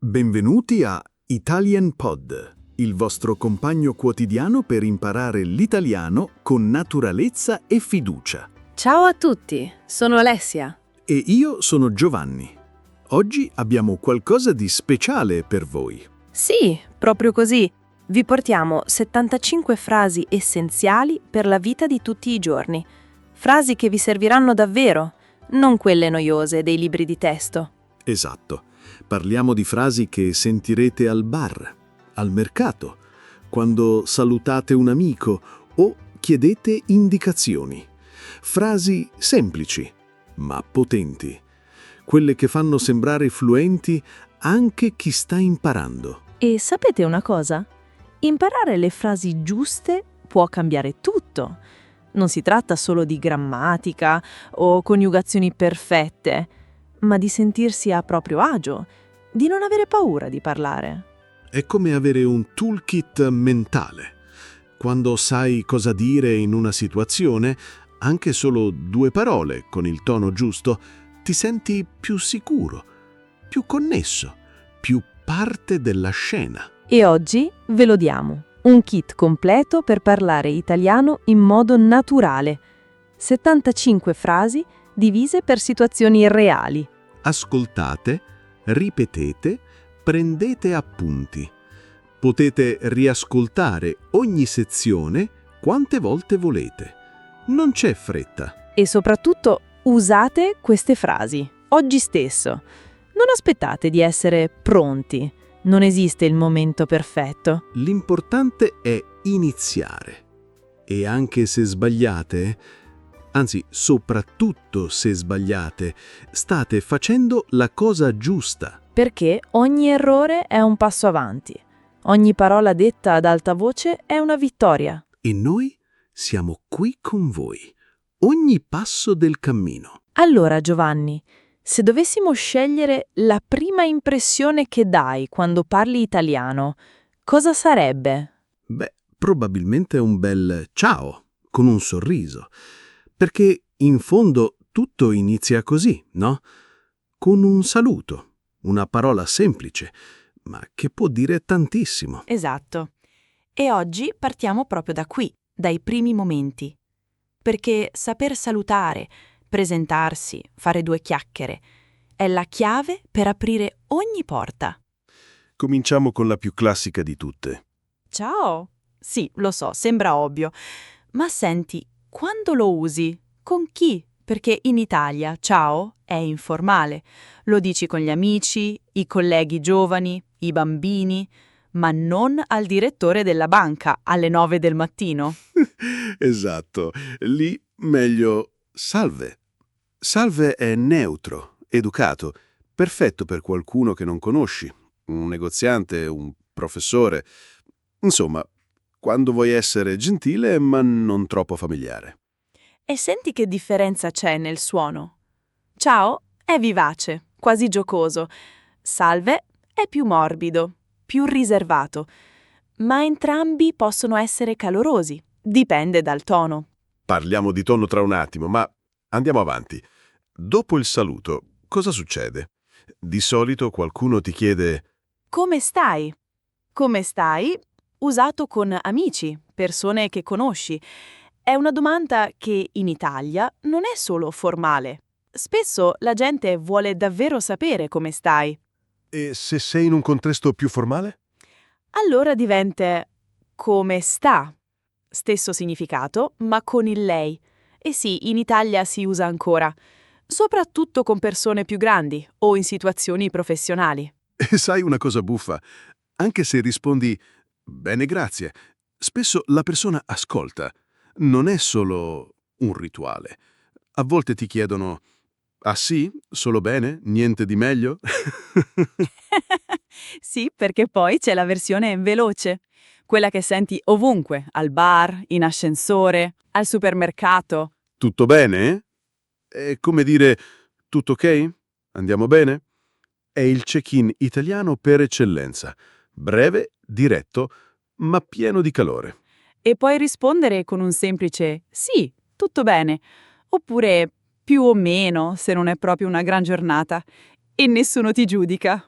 Benvenuti a Italian Pod, il vostro compagno quotidiano per imparare l'italiano con naturalezza e fiducia. Ciao a tutti, sono Alessia. E io sono Giovanni. Oggi abbiamo qualcosa di speciale per voi. Sì, proprio così. Vi portiamo 75 frasi essenziali per la vita di tutti i giorni. Frasi che vi serviranno davvero, non quelle noiose dei libri di testo. Esatto. Parliamo di frasi che sentirete al bar, al mercato, quando salutate un amico o chiedete indicazioni. Frasi semplici, ma potenti. Quelle che fanno sembrare fluenti anche chi sta imparando. E sapete una cosa? Imparare le frasi giuste può cambiare tutto. Non si tratta solo di grammatica o coniugazioni perfette, ma di sentirsi a proprio agio, di non avere paura di parlare. È come avere un toolkit mentale. Quando sai cosa dire in una situazione, anche solo 2 parole con il tono giusto, ti senti più sicuro, più connesso, più parte della scena. E oggi ve lo diamo, un kit completo per parlare italiano in modo naturale. 75 frasi divise per situazioni reali. Ascoltate, ripetete, prendete appunti. Potete riascoltare ogni sezione quante volte volete. Non c'è fretta. E soprattutto usate queste frasi, oggi stesso. Non aspettate di essere pronti. Non esiste il momento perfetto. L'importante è iniziare. E anche se sbagliate, anzi, soprattutto se sbagliate, state facendo la cosa giusta. Perché ogni errore è un passo avanti. Ogni parola detta ad alta voce è una vittoria. E noi siamo qui con voi, ogni passo del cammino. Allora, Giovanni, se dovessimo scegliere la prima impressione che dai quando parli italiano, cosa sarebbe? Beh, probabilmente un bel ciao, con un sorriso. Perché in fondo tutto inizia così, no? Con un saluto, una parola semplice, ma che può dire tantissimo. Esatto. E oggi partiamo proprio da qui, dai primi momenti. Perché saper salutare, presentarsi, fare 2 chiacchiere, è la chiave per aprire ogni porta. Cominciamo con la più classica di tutte. Ciao! Sì, lo so, sembra ovvio. Ma senti, quando lo usi? Con chi? Perché in Italia ciao è informale. Lo dici con gli amici, i colleghi giovani, i bambini, ma non al direttore della banca alle 9 del mattino. Esatto. Lì meglio salve. Salve è neutro, educato, perfetto per qualcuno che non conosci, un negoziante, un professore. Insomma, quando vuoi essere gentile ma non troppo familiare. E senti che differenza c'è nel suono. Ciao è vivace, quasi giocoso. Salve è più morbido, più riservato. Ma entrambi possono essere calorosi, dipende dal tono. Parliamo di tono tra un attimo, ma andiamo avanti. Dopo il saluto, cosa succede? Di solito qualcuno ti chiede Come stai? Come stai? Usato con amici, persone che conosci. È una domanda che in Italia non è solo formale. Spesso la gente vuole davvero sapere come stai. e se sei in un contesto più formale? Allora diventa come sta. Stesso significato, ma con il lei. E sì, in Italia si usa ancora, soprattutto con persone più grandi o in situazioni professionali. E sai una cosa buffa? Anche se rispondi bene, grazie, spesso la persona ascolta. Non è solo un rituale. A volte ti chiedono ah sì? Solo bene? Niente di meglio? Sì, perché poi c'è la versione veloce, quella che senti ovunque, al bar, in ascensore, al supermercato. Tutto bene? È come dire tutto ok? Andiamo bene? È il check-in italiano per eccellenza. Breve, diretto, ma pieno di calore. E puoi rispondere con un semplice sì, tutto bene, oppure più o meno se non è proprio una gran giornata, e nessuno ti giudica.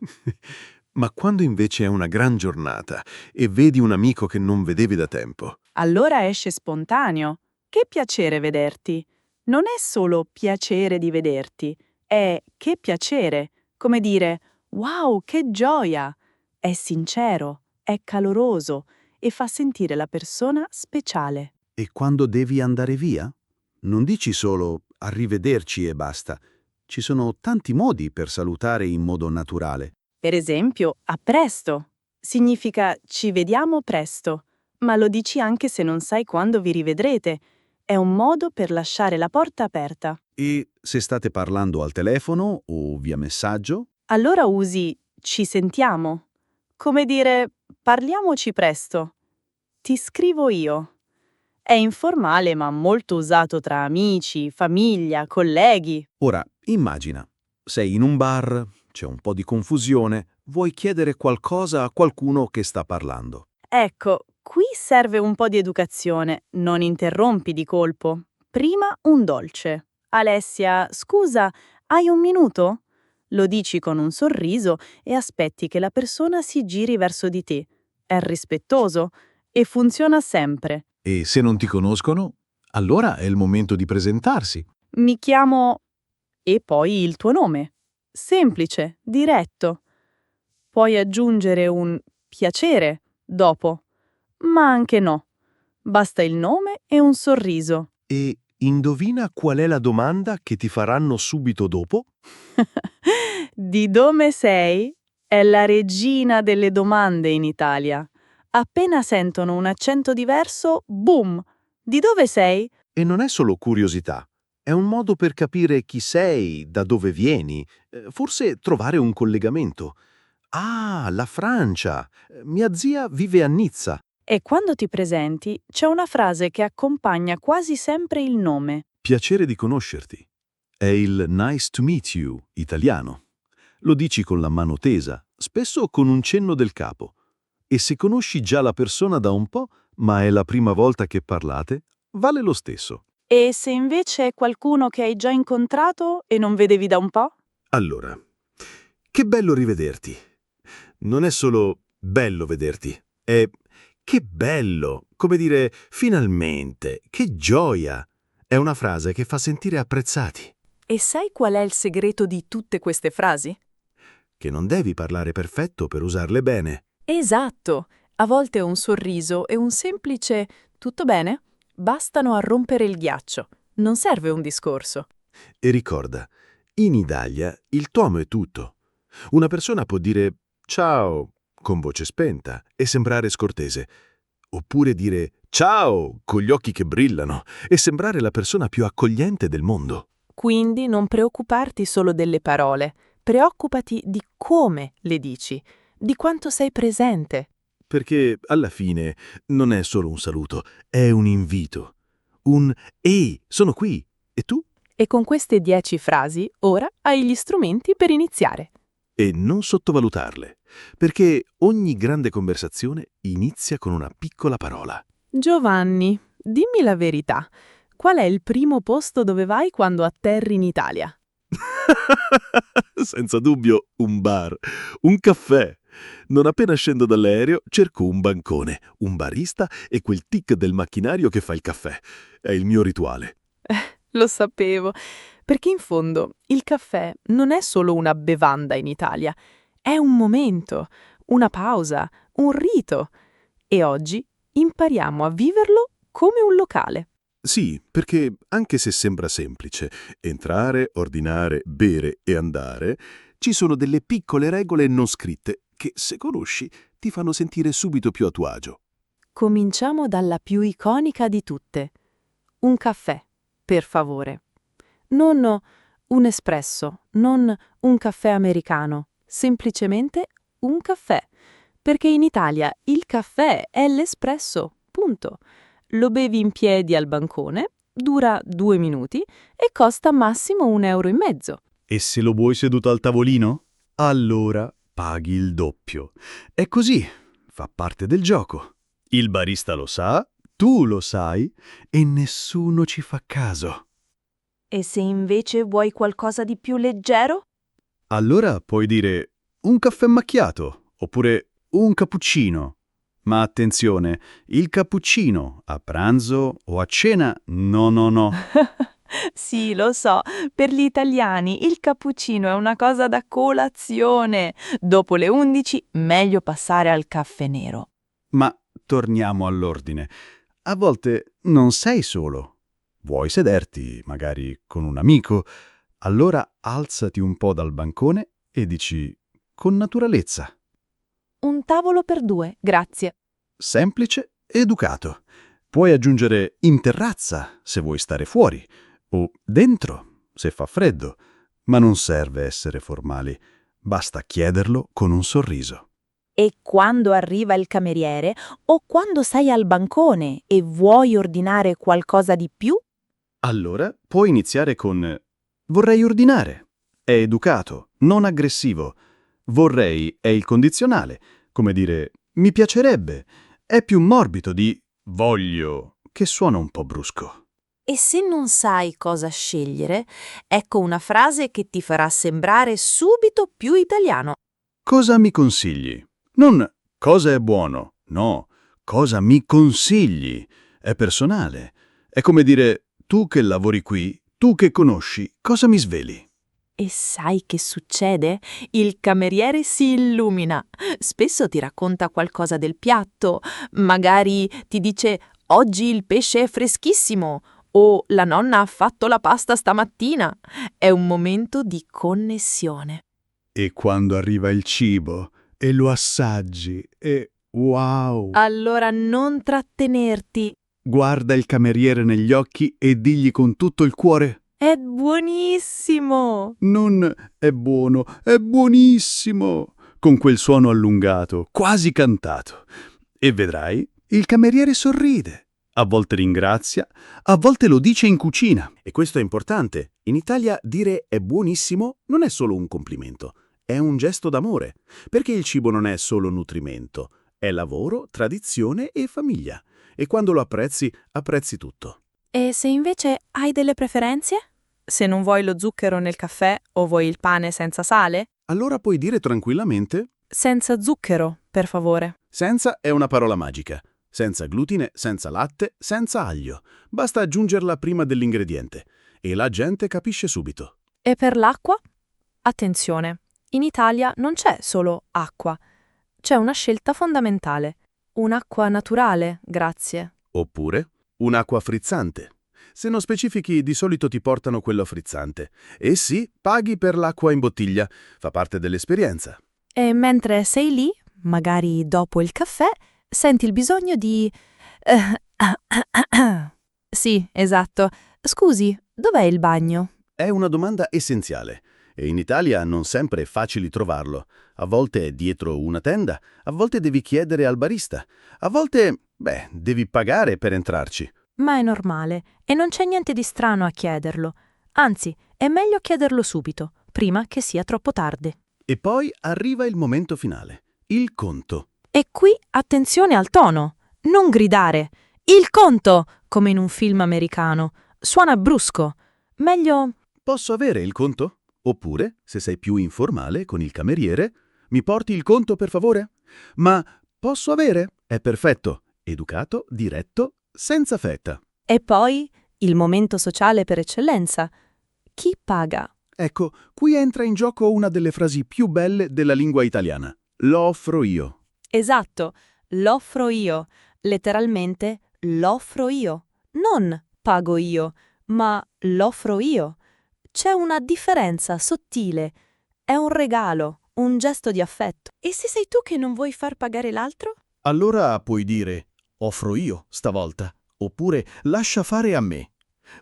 Ma quando invece è una gran giornata e vedi un amico che non vedevi da tempo? Allora esce spontaneo. Che piacere vederti. Non è solo piacere di vederti, è che piacere. Come dire, wow, che gioia. È sincero, è caloroso e fa sentire la persona speciale. E quando devi andare via? Non dici solo arrivederci e basta. Ci sono tanti modi per salutare in modo naturale. Per esempio, a presto. Significa ci vediamo presto, ma lo dici anche se non sai quando vi rivedrete. È un modo per lasciare la porta aperta. E se state parlando al telefono o via messaggio? Allora usi ci sentiamo. Come dire parliamoci presto. Ti scrivo io. È informale ma molto usato tra amici, famiglia, colleghi. Ora, immagina, sei in un bar, c'è un po' di confusione, vuoi chiedere qualcosa a qualcuno che sta parlando. Ecco, qui serve un po' di educazione. Non interrompi di colpo. Prima un dolce. Alessia, scusa, hai un minuto? Lo dici con un sorriso e aspetti che la persona si giri verso di te. È rispettoso e funziona sempre. E se non ti conoscono, allora è il momento di presentarsi. Mi chiamo... e poi il tuo nome. Semplice, diretto. Puoi aggiungere un piacere dopo, ma anche no. Basta il nome e un sorriso. E indovina qual è la domanda che ti faranno subito dopo? Di dove sei? È la regina delle domande in Italia. Appena sentono un accento diverso, boom! Di dove sei? E non è solo curiosità, è un modo per capire chi sei, da dove vieni, forse trovare un collegamento. Ah, la Francia! Mia zia vive a Nizza. E quando ti presenti, c'è una frase che accompagna quasi sempre il nome. Piacere di conoscerti. È il nice to meet you italiano. Lo dici con la mano tesa, spesso con un cenno del capo. E se conosci già la persona da un po', ma è la prima volta che parlate, vale lo stesso. E se invece è qualcuno che hai già incontrato e non vedevi da un po'? Allora, che bello rivederti. Non è solo bello vederti, è che bello, come dire finalmente, che gioia. È una frase che fa sentire apprezzati. E sai qual è il segreto di tutte queste frasi? Che non devi parlare perfetto per usarle bene. Esatto! A volte un sorriso e un semplice «tutto bene?» bastano a rompere il ghiaccio. Non serve un discorso. E ricorda, in Italia il tono è tutto. Una persona può dire ciao con voce spenta e sembrare scortese, oppure dire ciao con gli occhi che brillano e sembrare la persona più accogliente del mondo. Quindi non preoccuparti solo delle parole, preoccupati di come le dici, di quanto sei presente. Perché alla fine non è solo un saluto, è un invito. Un «Ehi, sono qui! E tu?» E con queste 10 frasi, ora hai gli strumenti per iniziare. E non sottovalutarle, perché ogni grande conversazione inizia con una piccola parola. Giovanni, dimmi la verità. Qual è il primo posto dove vai quando atterri in Italia? Senza dubbio un bar, un caffè. Non appena scendo dall'aereo cerco un bancone, un barista e quel tic del macchinario che fa il caffè. È il mio rituale. Lo sapevo, perché in fondo il caffè non è solo una bevanda in Italia, è un momento, una pausa, un rito. E oggi impariamo a viverlo come un locale. Sì, perché anche se sembra semplice, entrare, ordinare, bere e andare, ci sono delle piccole regole non scritte che, se conosci, ti fanno sentire subito più a tuo agio. Cominciamo dalla più iconica di tutte. Un caffè, per favore. Non un espresso, non un caffè americano, semplicemente un caffè. Perché in Italia il caffè è l'espresso, punto. Lo bevi in piedi al bancone, dura 2 minuti e costa massimo 1,50 €. E se lo vuoi seduto al tavolino? Allora paghi il doppio. È così, fa parte del gioco. Il barista lo sa, tu lo sai e nessuno ci fa caso. E se invece vuoi qualcosa di più leggero? Allora puoi dire un caffè macchiato Oppure un cappuccino. Ma attenzione, il cappuccino a pranzo o a cena? No, no, no. Sì, lo so, per gli italiani il cappuccino è una cosa da colazione. Dopo le 11 meglio passare al caffè nero. Ma torniamo all'ordine. A volte non sei solo. Vuoi sederti, magari con un amico? Allora alzati un po' dal bancone e dici con naturalezza. Un tavolo per 2, grazie. Semplice, educato. Puoi aggiungere in terrazza se vuoi stare fuori o dentro se fa freddo, ma non serve essere formali. Basta chiederlo con un sorriso. E quando arriva il cameriere o quando sei al bancone e vuoi ordinare qualcosa di più? Allora puoi iniziare con vorrei ordinare. È educato, non aggressivo. Vorrei è il condizionale, come dire mi piacerebbe. È più morbido di voglio, che suona un po' brusco. E se non sai cosa scegliere, ecco una frase che ti farà sembrare subito più italiano. Cosa mi consigli? Non cosa è buono, no, cosa mi consigli. È personale. È come dire tu che lavori qui, tu che conosci, cosa mi sveli? E sai che succede? Il cameriere si illumina. Spesso ti racconta qualcosa del piatto, magari ti dice oggi il pesce è freschissimo o la nonna ha fatto la pasta stamattina. È un momento di connessione. E quando arriva il cibo e lo assaggi e wow! Allora non trattenerti. Guarda il cameriere negli occhi e digli con tutto il cuore È buonissimo! non è buono, è buonissimo, con quel suono allungato, quasi cantato. E vedrai, il cameriere sorride. A volte ringrazia, a volte lo dice in cucina. E questo è importante. In Italia dire è buonissimo non è solo un complimento, è un gesto d'amore, perché il cibo non è solo nutrimento, è lavoro, tradizione e famiglia. E quando lo apprezzi, apprezzi tutto. E se invece hai delle preferenze? Se non vuoi lo zucchero nel caffè o vuoi il pane senza sale? Allora puoi dire tranquillamente Senza zucchero, per favore. senza è una parola magica. Senza glutine, senza latte, senza aglio. Basta aggiungerla prima dell'ingrediente. E la gente capisce subito. E per l'acqua? Attenzione, in Italia non c'è solo acqua. C'è una scelta fondamentale. Un'acqua naturale, grazie. Oppure un'acqua frizzante. Se non specifichi, di solito ti portano quello frizzante. E sì, paghi per l'acqua in bottiglia. Fa parte dell'esperienza. E mentre sei lì, magari dopo il caffè, senti il bisogno di... Sì, esatto. Scusi, dov'è il bagno? È una domanda essenziale. E in Italia non sempre è facile trovarlo. A volte è dietro una tenda, a volte devi chiedere al barista. A volte, devi pagare per entrarci. Ma è normale e non c'è niente di strano a chiederlo. Anzi, è meglio chiederlo subito, prima che sia troppo tardi. E poi arriva il momento finale, il conto. E qui attenzione al tono. Non gridare. Il conto, come in un film americano. Suona brusco. Meglio... Posso avere il conto? Oppure, se sei più informale con il cameriere, mi porti il conto per favore? Ma posso avere? È perfetto, educato, diretto, senza fretta. E poi il momento sociale per eccellenza. Chi paga? Ecco, qui entra in gioco una delle frasi più belle della lingua italiana. Lo offro io. Esatto, l'offro io. Letteralmente, l'offro io. Non pago io, ma l'offro io. C'è una differenza sottile. È un regalo, un gesto di affetto. E se sei tu che non vuoi far pagare l'altro? Allora puoi dire offro io stavolta, oppure lascia fare a me.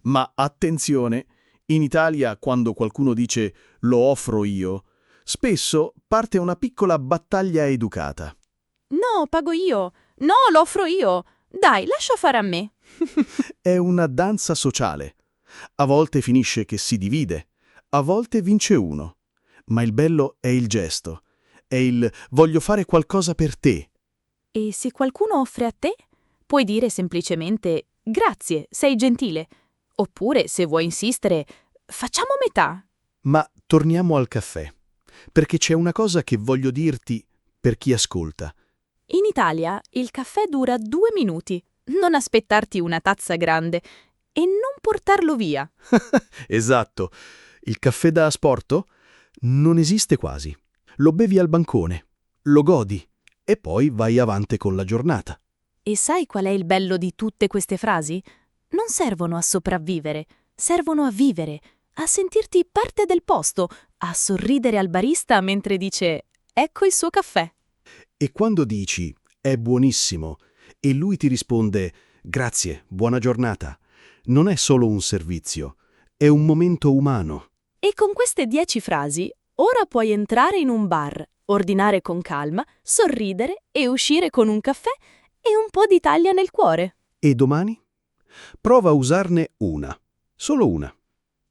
Ma attenzione, in Italia quando qualcuno dice lo offro io, spesso parte una piccola battaglia educata. No, pago io. No, lo offro io. Dai, lascia fare a me. È una danza sociale. A volte finisce che si divide, a volte vince uno. Ma il bello è il gesto, è il voglio fare qualcosa per te. E se qualcuno offre a te, puoi dire semplicemente grazie, sei gentile. Oppure, se vuoi insistere, facciamo metà. Ma torniamo al caffè, perché c'è una cosa che voglio dirti per chi ascolta. In Italia il caffè dura 2 minuti. Non aspettarti una tazza grande e non portarlo via. Esatto. Il caffè da asporto non esiste quasi. Lo bevi al bancone, lo godi e poi vai avanti con la giornata. E sai qual è il bello di tutte queste frasi? Non servono a sopravvivere, servono a vivere, a sentirti parte del posto, a sorridere al barista mentre dice «Ecco il suo caffè». E quando dici «è buonissimo» e lui ti risponde «grazie, buona giornata», non è solo un servizio, è un momento umano. E con queste 10 frasi, ora puoi entrare in un bar, ordinare con calma, sorridere e uscire con un caffè e un po' d'Italia nel cuore. E domani? Prova a usarne una, solo una,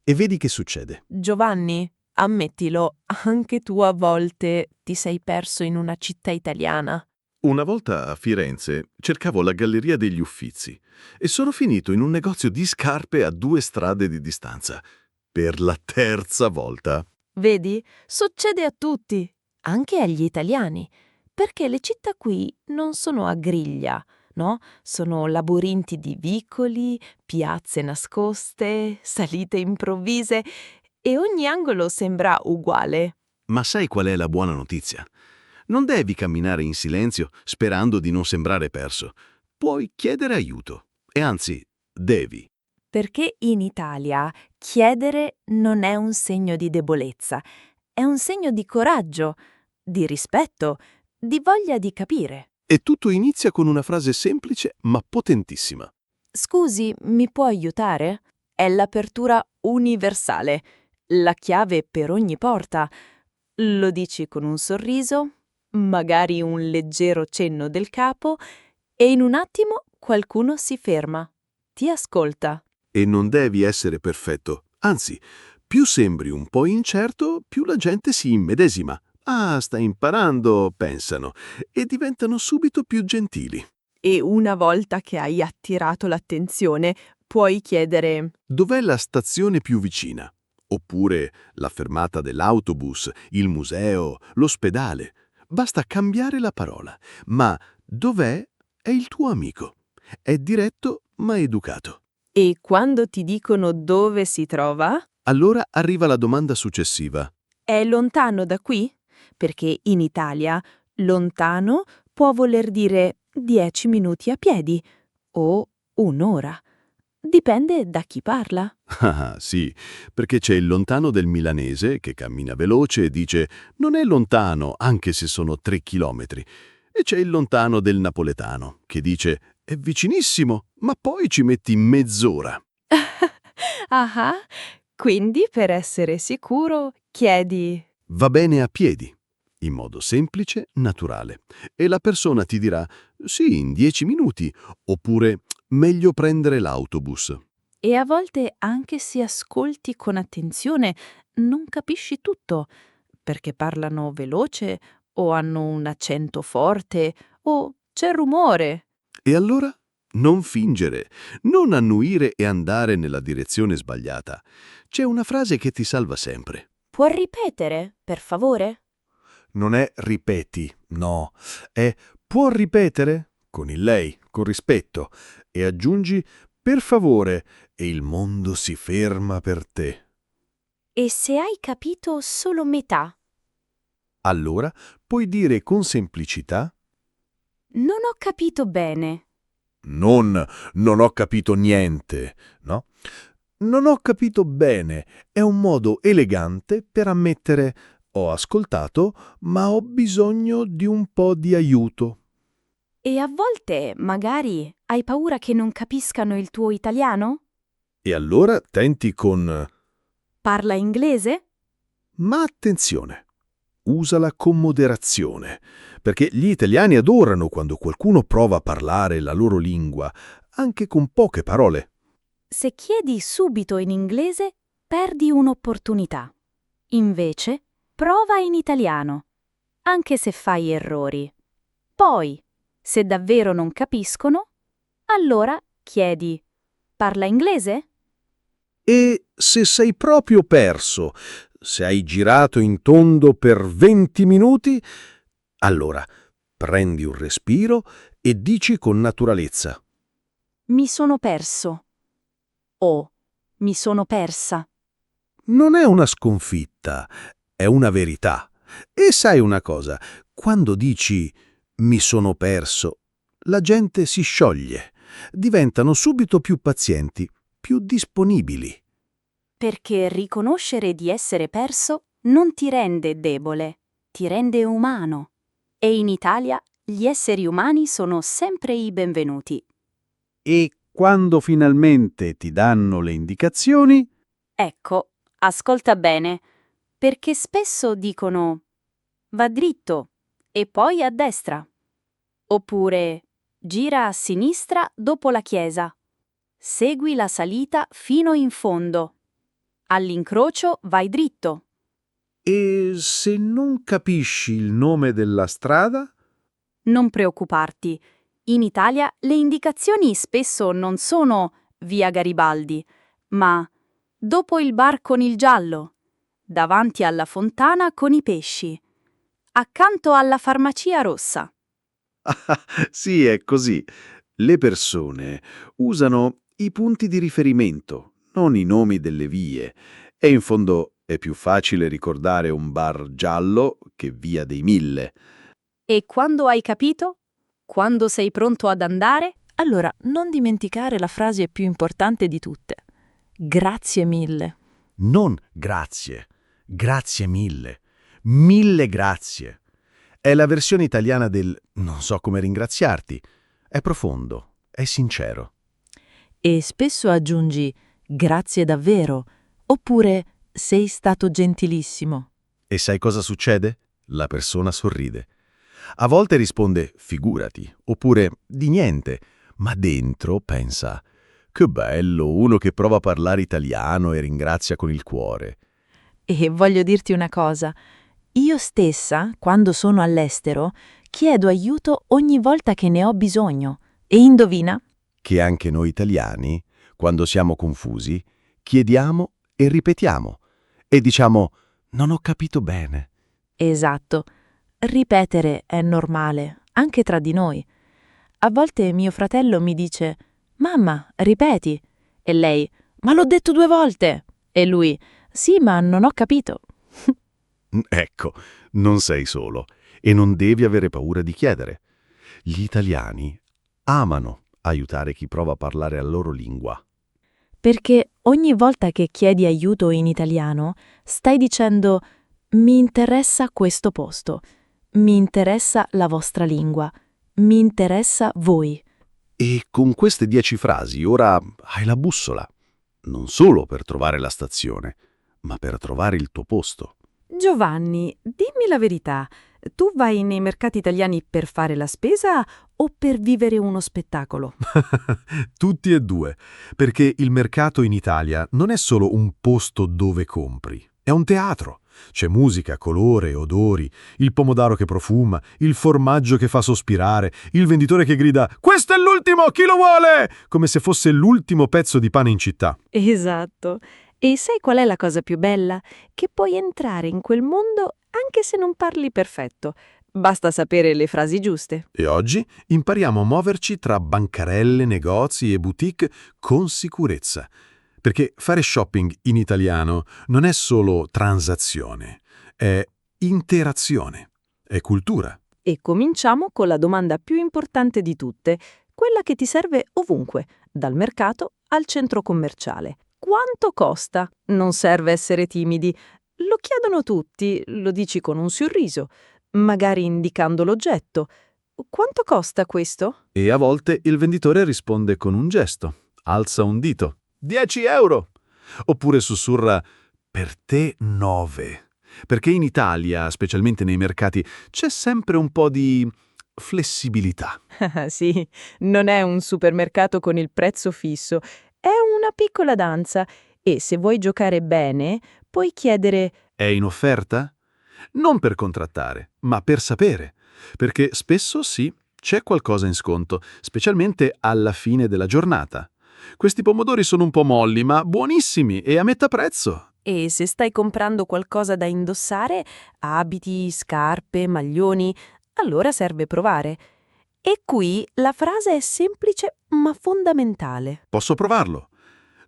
e vedi che succede. Giovanni, ammettilo, anche tu a volte ti sei perso in una città italiana. Una volta a Firenze cercavo la Galleria degli Uffizi e sono finito in un negozio di scarpe a 2 strade di distanza. Per la terza volta. Vedi? Succede a tutti, anche agli italiani, perché le città qui non sono a griglia, no? Sono labirinti di vicoli, piazze nascoste, salite improvvise e ogni angolo sembra uguale. Ma sai qual è la buona notizia? Non devi camminare in silenzio sperando di non sembrare perso. Puoi chiedere aiuto. E anzi, devi. Perché in Italia chiedere non è un segno di debolezza, è un segno di coraggio, di rispetto, di voglia di capire. E tutto inizia con una frase semplice ma potentissima. Scusi, mi può aiutare? È l'apertura universale, la chiave per ogni porta. Lo dici con un sorriso, magari un leggero cenno del capo, e in un attimo qualcuno si ferma, ti ascolta. E non devi essere perfetto. Anzi, più sembri un po' incerto, più la gente si immedesima. Ah, sta imparando, pensano, e diventano subito più gentili. E una volta che hai attirato l'attenzione, puoi chiedere: Dov'è la stazione più vicina? Oppure la fermata dell'autobus, il museo, l'ospedale. Basta cambiare la parola. Ma dov'è è il tuo amico. È diretto ma educato. e quando ti dicono dove si trova? Allora arriva la domanda successiva. È lontano da qui? Perché in Italia lontano può voler dire 10 minuti a piedi o un'ora. Dipende da chi parla. Ah, sì, perché c'è il lontano del milanese che cammina veloce e dice «non è lontano, anche se sono 3 chilometri». E c'è il lontano del napoletano che dice «è vicinissimo, ma poi ci metti mezz'ora». Ah, quindi per essere sicuro chiedi. Va bene a piedi, in modo semplice, naturale. E la persona ti dirà «sì, in 10 minuti», oppure «meglio prendere l'autobus». E a volte, anche se ascolti con attenzione, non capisci tutto, perché parlano veloce o hanno un accento forte o c'è rumore. E allora? Non fingere, non annuire e andare nella direzione sbagliata. C'è una frase che ti salva sempre. Può ripetere, per favore? Non è ripeti, no, è può ripetere? Con il lei, con rispetto, e aggiungi per favore e il mondo si ferma per te. E se hai capito solo metà? Allora puoi dire con semplicità Non ho capito bene. non ho capito niente, no? Non ho capito bene è un modo elegante per ammettere ho ascoltato, ma ho bisogno di un po' di aiuto. E a volte, magari, hai paura che non capiscano il tuo italiano? E allora tenti con Parla inglese? ma attenzione, usala con moderazione, perché gli italiani adorano quando qualcuno prova a parlare la loro lingua, anche con poche parole. Se chiedi subito in inglese, perdi un'opportunità. Invece, prova in italiano, anche se fai errori. Poi, se davvero non capiscono, allora chiedi: parla inglese? E se sei proprio perso, se hai girato in tondo per 20 minuti, Allora, prendi un respiro e dici con naturalezza. Mi sono perso. O mi sono persa. Non è una sconfitta, è una verità. E sai una cosa, quando dici mi sono perso, la gente si scioglie, diventano subito più pazienti, più disponibili. Perché riconoscere di essere perso non ti rende debole, ti rende umano. E in Italia gli esseri umani sono sempre i benvenuti. E quando finalmente ti danno le indicazioni, Ecco, ascolta bene, perché spesso dicono va dritto e poi a destra. Oppure gira a sinistra dopo la chiesa. Segui la salita fino in fondo. All'incrocio vai dritto. e se non capisci il nome della strada? Non preoccuparti. In Italia le indicazioni spesso non sono via Garibaldi, ma dopo il bar con il giallo, davanti alla fontana con i pesci, accanto alla farmacia rossa. Sì, è così. Le persone usano i punti di riferimento, non i nomi delle vie. E in fondo è più facile ricordare un bar giallo che via dei Mille. E quando hai capito? Quando sei pronto ad andare? Allora, non dimenticare la frase più importante di tutte. Grazie mille. Non grazie, grazie mille, mille grazie. È la versione italiana del non so come ringraziarti. È profondo, è sincero. E spesso aggiungi grazie davvero, oppure sei stato gentilissimo. E sai cosa succede? La persona sorride. A volte risponde figurati, oppure di niente, ma dentro pensa che bello, uno che prova a parlare italiano e ringrazia con il cuore. E voglio dirti una cosa. Io stessa, quando sono all'estero, chiedo aiuto ogni volta che ne ho bisogno. E indovina? Che anche noi italiani, quando siamo confusi, chiediamo e ripetiamo. E diciamo non ho capito bene. Esatto. Ripetere è normale, anche tra di noi. A volte mio fratello mi dice «Mamma, ripeti». E lei «Ma l'ho detto 2 volte». E lui «Sì, ma non ho capito». Ecco, non sei solo e non devi avere paura di chiedere. Gli italiani amano aiutare chi prova a parlare la loro lingua. Perché ogni volta che chiedi aiuto in italiano, stai dicendo «Mi interessa questo posto», «Mi interessa la vostra lingua», «Mi interessa voi». E con queste 10 frasi ora hai la bussola, non solo per trovare la stazione, ma per trovare il tuo posto. Giovanni, dimmi la verità. Tu vai nei mercati italiani per fare la spesa o per vivere uno spettacolo? Tutti e due, perché il mercato in Italia non è solo un posto dove compri, è un teatro. C'è musica, colore, odori, il pomodoro che profuma, il formaggio che fa sospirare, il venditore che grida «Questo è l'ultimo, chi lo vuole?» come se fosse l'ultimo pezzo di pane in città. Esatto. E sai qual è la cosa più bella? Che puoi entrare in quel mondo anche se non parli perfetto. Basta sapere le frasi giuste. E oggi impariamo a muoverci tra bancarelle, negozi e boutique con sicurezza. Perché fare shopping in italiano non è solo transazione, è interazione, è cultura. E cominciamo con la domanda più importante di tutte, quella che ti serve ovunque, dal mercato al centro commerciale. Quanto costa? Non serve essere timidi. Lo chiedono tutti, lo dici con un sorriso, magari indicando l'oggetto. Quanto costa questo? E a volte il venditore risponde con un gesto, alza un dito. 10 euro! Oppure sussurra per te 9. Perché in Italia, specialmente nei mercati, c'è sempre un po' di flessibilità. Sì, non è un supermercato con il prezzo fisso, è una piccola danza e se vuoi giocare bene, puoi chiedere È in offerta? Non per contrattare, ma per sapere. Perché spesso sì, c'è qualcosa in sconto, specialmente alla fine della giornata. Questi pomodori sono un po' molli, ma buonissimi e a metà prezzo. e se stai comprando qualcosa da indossare, abiti, scarpe, maglioni, allora serve provare. E qui la frase è semplice ma fondamentale. Posso provarlo?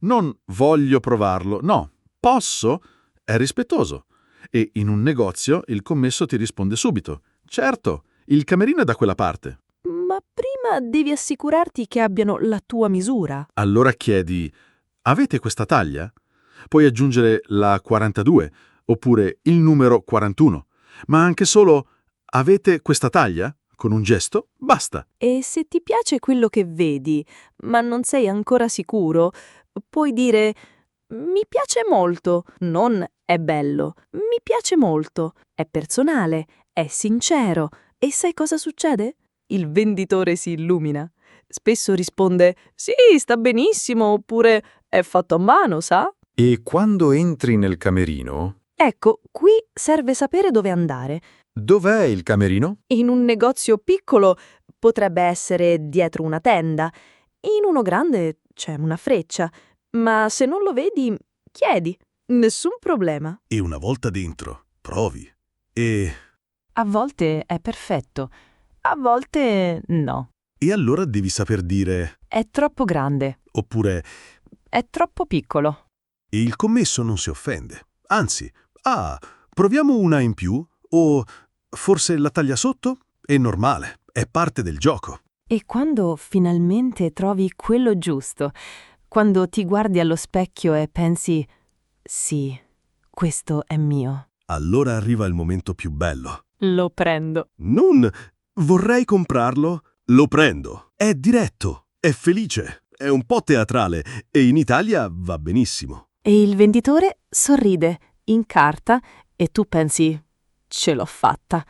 Non voglio provarlo, no, posso? È rispettoso. E in un negozio il commesso ti risponde subito. Certo, il camerino è da quella parte. Ma prima devi assicurarti che abbiano la tua misura. Allora chiedi, avete questa taglia? Puoi aggiungere la 42 oppure il numero 41, ma anche solo avete questa taglia? Con un gesto basta. E se ti piace quello che vedi, ma non sei ancora sicuro, puoi dire mi piace molto, non è bello, mi piace molto, è personale, è sincero. E sai cosa succede? Il venditore si illumina. Spesso risponde sì, sta benissimo, oppure è fatto a mano, sa? E quando entri nel camerino, Ecco, qui serve sapere dove andare. dov'è il camerino? In un negozio piccolo potrebbe essere dietro una tenda, in uno grande c'è una freccia, ma se non lo vedi, chiedi, nessun problema. E una volta dentro, provi. E A volte è perfetto, a volte no. allora devi saper dire, È troppo grande, oppure, è troppo piccolo. e il commesso non si offende. Anzi, proviamo una in più, o forse la taglia sotto? È normale, è parte del gioco. E quando finalmente trovi quello giusto, quando ti guardi allo specchio e pensi sì, questo è mio, Allora arriva il momento più bello. lo prendo. Non vorrei comprarlo, lo prendo. È diretto, è felice, è un po' teatrale e in Italia va benissimo. E il venditore sorride, incarta, e tu pensi ce l'ho fatta.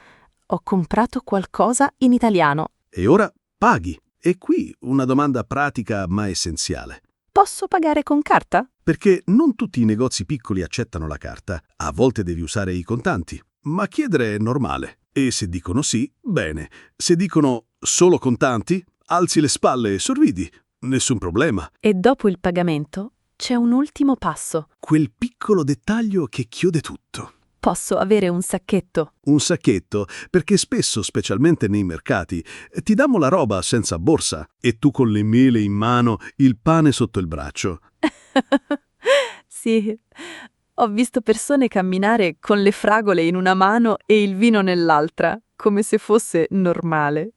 Ho comprato qualcosa in italiano. E ora paghi. E qui una domanda pratica ma essenziale. Posso pagare con carta? Perché non tutti i negozi piccoli accettano la carta. A volte devi usare i contanti. Ma chiedere è normale. E se dicono sì, bene. Se dicono solo contanti, alzi le spalle e sorridi. Nessun problema. E dopo il pagamento c'è un ultimo passo. Quel piccolo dettaglio che chiude tutto. Posso avere un sacchetto? Un sacchetto, perché spesso, specialmente nei mercati, ti diamo la roba senza borsa e tu con le mele in mano, il pane sotto il braccio. Sì, ho visto persone camminare con le fragole in una mano e il vino nell'altra, come se fosse normale.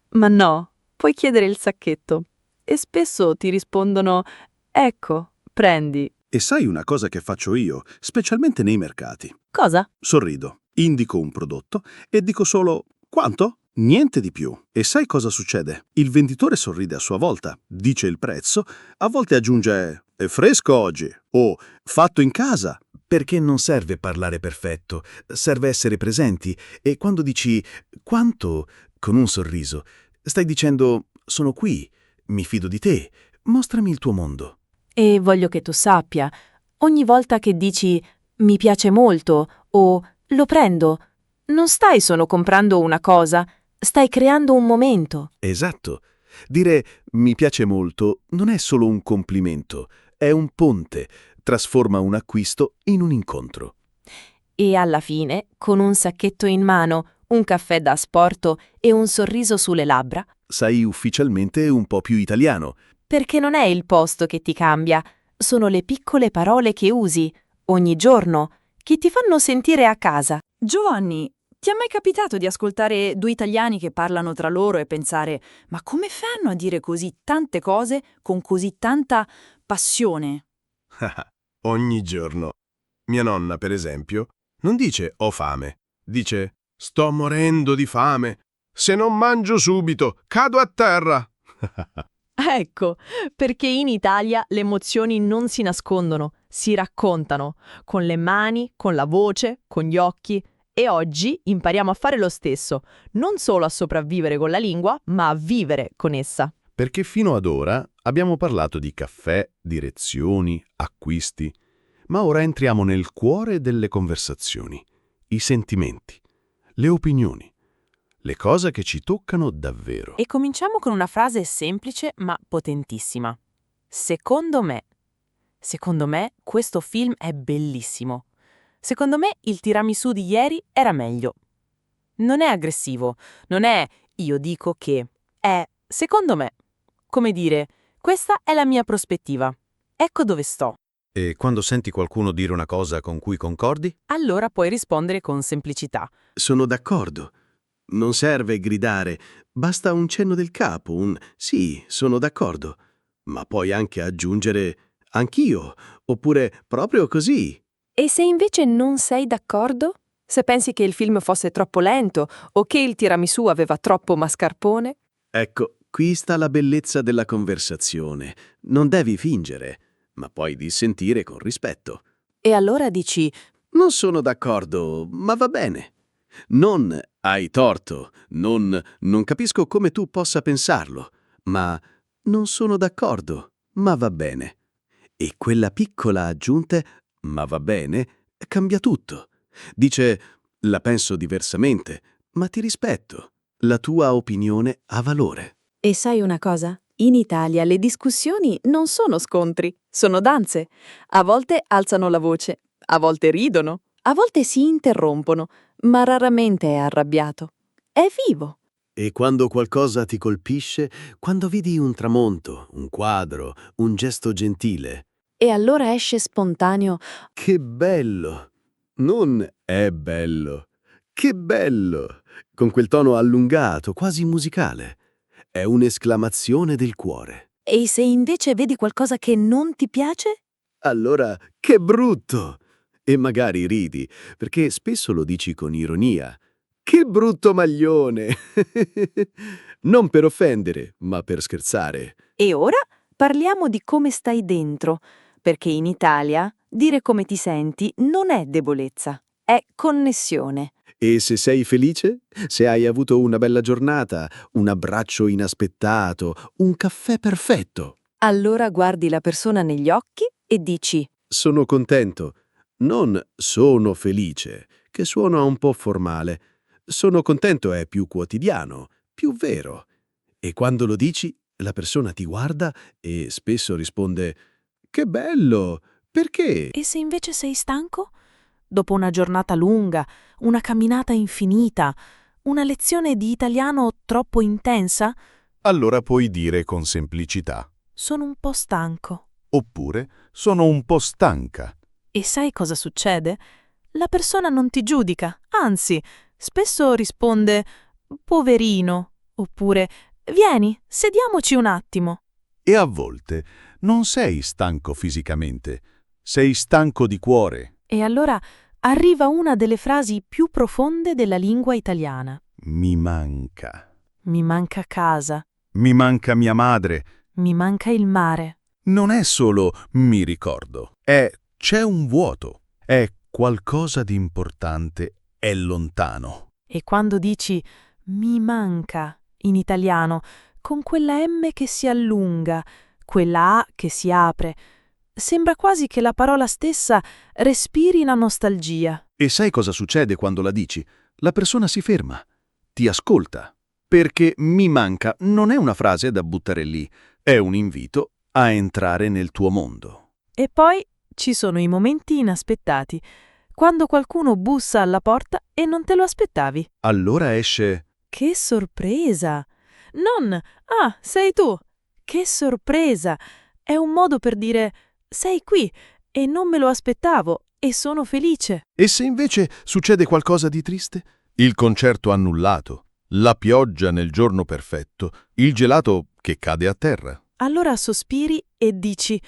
Ma no, puoi chiedere il sacchetto. E spesso ti rispondono, ecco, prendi. E sai una cosa che faccio io, specialmente nei mercati? Cosa? Sorrido, indico un prodotto e dico solo quanto? Niente di più. E sai cosa succede? Il venditore sorride a sua volta, dice il prezzo, a volte aggiunge è fresco oggi o fatto in casa. Perché non serve parlare perfetto, serve essere presenti e quando dici quanto con un sorriso, stai dicendo sono qui, mi fido di te, mostrami il tuo mondo. E voglio che tu sappia, ogni volta che dici mi piace molto o lo prendo, non stai solo comprando una cosa, stai creando un momento. Esatto. Dire mi piace molto non è solo un complimento, è un ponte, trasforma un acquisto in un incontro. E alla fine, con un sacchetto in mano, un caffè da asporto e un sorriso sulle labbra, Sei ufficialmente un po' più italiano. perché non è il posto che ti cambia, sono le piccole parole che usi ogni giorno che ti fanno sentire a casa. Giovanni, ti è mai capitato di ascoltare due italiani che parlano tra loro e pensare ma come fanno a dire così tante cose con così tanta passione? Ogni giorno. Mia nonna, per esempio, non dice ho fame, dice sto morendo di fame. Se non mangio subito, cado a terra. Ecco, perché in Italia le emozioni non si nascondono, si raccontano, con le mani, con la voce, con gli occhi. E oggi impariamo a fare lo stesso, non solo a sopravvivere con la lingua, ma a vivere con essa. Perché fino ad ora abbiamo parlato di caffè, direzioni, acquisti, ma ora entriamo nel cuore delle conversazioni, i sentimenti, le opinioni, le cose che ci toccano davvero. E cominciamo con una frase semplice ma potentissima. Secondo me questo film è bellissimo. Secondo me il tiramisù di ieri era meglio. Non è aggressivo, non è io dico che, è secondo me. Come dire, questa è la mia prospettiva. Ecco dove sto. E quando senti qualcuno dire una cosa con cui concordi? Allora puoi rispondere con semplicità. Sono d'accordo. Non serve gridare, basta un cenno del capo, un sì, sono d'accordo. Ma puoi anche aggiungere anch'io, oppure proprio così. E se invece non sei d'accordo? Se pensi che il film fosse troppo lento o che il tiramisù aveva troppo mascarpone? Ecco, qui sta la bellezza della conversazione. Non devi fingere, ma puoi dissentire con rispetto. E allora dici: Non sono d'accordo, ma va bene. Non hai torto, non capisco come tu possa pensarlo, ma non sono d'accordo, ma va bene. E quella piccola aggiunta, ma va bene, cambia tutto. Dice, la penso diversamente, ma ti rispetto. La tua opinione ha valore. E sai una cosa? In Italia le discussioni non sono scontri, sono danze. A volte alzano la voce, a volte ridono, a volte si interrompono, ma raramente è arrabbiato. È vivo. E quando qualcosa ti colpisce, quando vedi un tramonto, un quadro, un gesto gentile, E allora esce spontaneo: che bello! Non è bello. Che bello! Con quel tono allungato, quasi musicale. È un'esclamazione del cuore. e se invece vedi qualcosa che non ti piace? Allora, che brutto! E magari ridi, perché spesso lo dici con ironia. Che brutto maglione! Non per offendere, ma per scherzare. E ora parliamo di come stai dentro, perché in Italia dire come ti senti non è debolezza, è connessione. E se sei felice? Se hai avuto una bella giornata, un abbraccio inaspettato, un caffè perfetto. Allora guardi la persona negli occhi e dici: Sono contento. Non sono felice, che suona un po' formale. Sono contento è più quotidiano, più vero. E quando lo dici, la persona ti guarda e spesso risponde «Che bello! Perché?» E se invece sei stanco? Dopo una giornata lunga, una camminata infinita, una lezione di italiano troppo intensa? Allora puoi dire con semplicità. Sono un po' stanco. Oppure sono un po' stanca. E sai cosa succede? La persona non ti giudica, anzi, spesso risponde poverino, oppure vieni, sediamoci un attimo. E a volte non sei stanco fisicamente, sei stanco di cuore. E allora arriva una delle frasi più profonde della lingua italiana. Mi manca. Mi manca casa, Mi manca mia madre. mi manca il mare. Non è solo mi ricordo, c'è un vuoto, è qualcosa di importante, è lontano. E quando dici mi manca in italiano, con quella M che si allunga, quella A che si apre, sembra quasi che la parola stessa respiri la nostalgia. E sai cosa succede quando la dici? La persona si ferma, ti ascolta, perché mi manca non è una frase da buttare lì, è un invito a entrare nel tuo mondo. E poi ci sono i momenti inaspettati, quando qualcuno bussa alla porta e non te lo aspettavi. Allora esce Che sorpresa! Non, ah, sei tu! Che sorpresa! È un modo per dire, sei qui e non me lo aspettavo e sono felice. E se invece succede qualcosa di triste? Il concerto annullato, la pioggia nel giorno perfetto, il gelato che cade a terra. Allora sospiri e dici,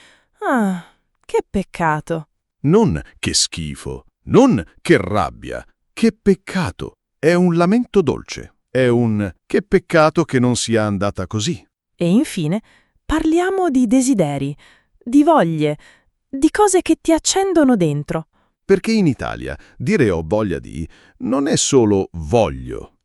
ah, che peccato. Non che schifo, non che rabbia, che peccato. È un lamento dolce, è un che peccato che non sia andata così. E infine parliamo di desideri, di voglie, di cose che ti accendono dentro. Perché in Italia dire ho voglia di non è solo voglio,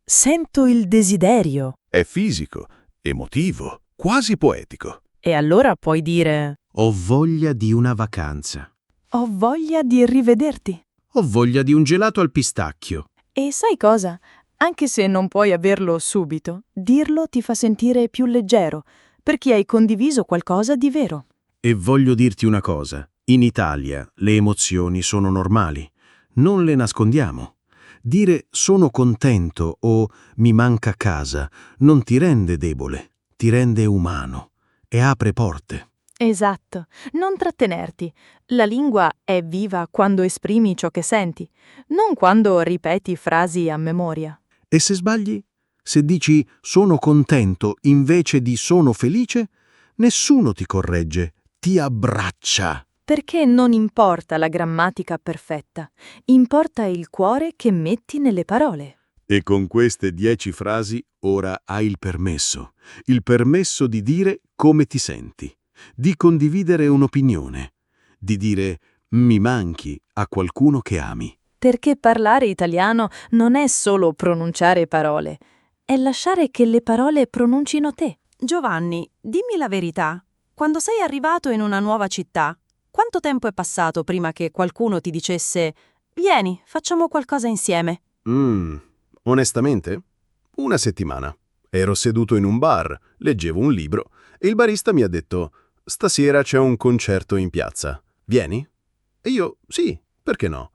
Sento il desiderio. è fisico, emotivo, quasi poetico. E allora puoi dire, Ho voglia di una vacanza. ho voglia di rivederti. Ho voglia di un gelato al pistacchio. E sai cosa? Anche se non puoi averlo subito, dirlo ti fa sentire più leggero, perché hai condiviso qualcosa di vero. E voglio dirti una cosa. In Italia le emozioni sono normali. Non le nascondiamo. Dire sono contento o mi manca casa non ti rende debole, ti rende umano e apre porte. Esatto, non trattenerti. La lingua è viva quando esprimi ciò che senti, non quando ripeti frasi a memoria. E se sbagli? Se dici sono contento invece di sono felice, nessuno ti corregge, ti abbraccia. Perché non importa la grammatica perfetta, importa il cuore che metti nelle parole. E con queste 10 frasi ora hai il permesso di dire come ti senti, di condividere un'opinione, di dire mi manchi a qualcuno che ami. Perché parlare italiano non è solo pronunciare parole, è lasciare che le parole pronuncino te. Giovanni, dimmi la verità. Quando sei arrivato in una nuova città, quanto tempo è passato prima che qualcuno ti dicesse «Vieni, facciamo qualcosa insieme»? Onestamente, 1 settimana. Ero seduto in un bar, leggevo un libro e il barista mi ha detto «Stasera c'è un concerto in piazza. Vieni?» E io «Sì, perché no?»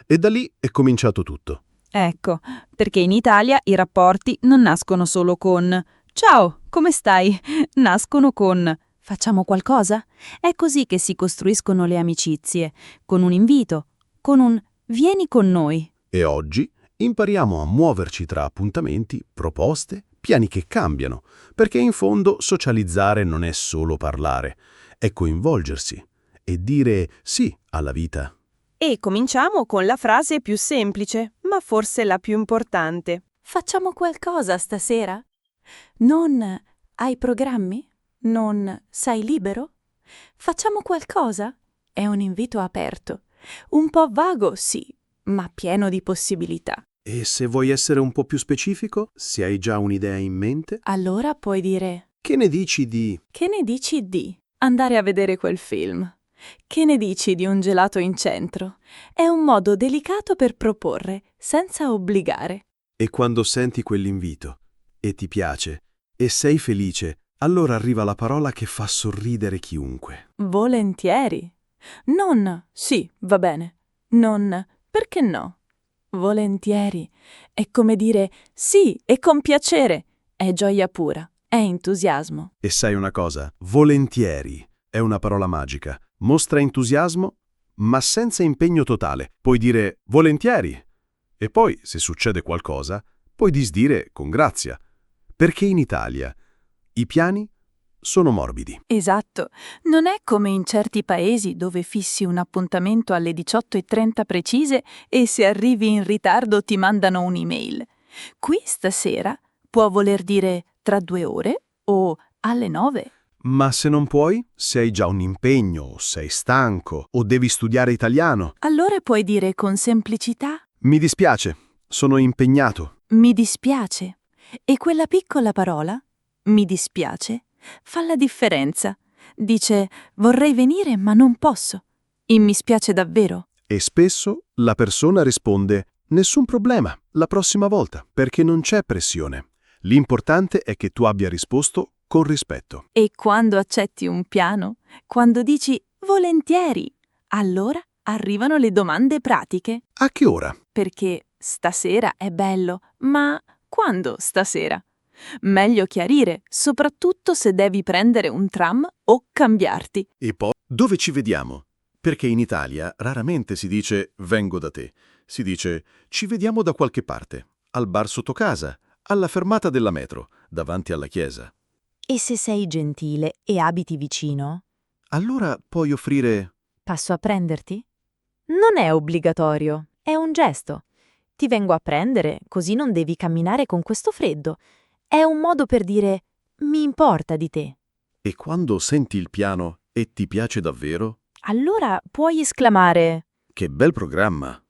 E da lì è cominciato tutto. Ecco, perché in Italia i rapporti non nascono solo con «Ciao, come stai?» Nascono con «Facciamo qualcosa?» È così che si costruiscono le amicizie, con un invito, con un «Vieni con noi». E oggi impariamo a muoverci tra appuntamenti, proposte, piani che cambiano, perché in fondo socializzare non è solo parlare, è coinvolgersi e dire sì alla vita. E cominciamo con la frase più semplice, ma forse la più importante. Facciamo qualcosa stasera? Non hai programmi? Non sei libero? Facciamo qualcosa? È un invito aperto. Un po' vago, sì, ma pieno di possibilità. E se vuoi essere un po' più specifico, se hai già un'idea in mente, Allora puoi dire: che ne dici di... che ne dici di andare a vedere quel film? Che ne dici di un gelato in centro? È un modo delicato per proporre, senza obbligare. E quando senti quell'invito, e ti piace, e sei felice, allora arriva la parola che fa sorridere chiunque. Volentieri. Non sì, va bene. Non perché no. Volentieri. È come dire sì e con piacere. È gioia pura, è entusiasmo. E sai una cosa? Volentieri è una parola magica. Mostra entusiasmo, ma senza impegno totale. Puoi dire volentieri. E poi, se succede qualcosa, puoi disdire con grazia. Perché in Italia i piani sono morbidi. Esatto. Non è come in certi paesi dove fissi un appuntamento alle 18:30 precise e se arrivi in ritardo ti mandano un'email. Qui stasera può voler dire tra 2 ore o alle 9. Ma se non puoi, se hai già un impegno, sei stanco o devi studiare italiano, Allora puoi dire con semplicità: mi dispiace, sono impegnato. mi dispiace. E quella piccola parola, mi dispiace, fa la differenza. Dice: vorrei venire ma non posso. E mi spiace davvero. E spesso la persona risponde nessun problema, la prossima volta, perché non c'è pressione. L'importante è che tu abbia risposto con rispetto. E quando accetti un piano, quando dici volentieri, allora arrivano le domande pratiche. A che ora? Perché stasera è bello, ma quando stasera? Meglio chiarire, soprattutto se devi prendere un tram o cambiarti. E poi, dove ci vediamo? Perché in Italia raramente si dice vengo da te. Si dice ci vediamo da qualche parte, al bar sotto casa, alla fermata della metro, davanti alla chiesa. E se sei gentile e abiti vicino, Allora puoi offrire passo a prenderti? Non è obbligatorio, è un gesto. Ti vengo a prendere, così non devi camminare con questo freddo. È un modo per dire mi importa di te. e quando senti il piano e ti piace davvero, Allora puoi esclamare che bel programma.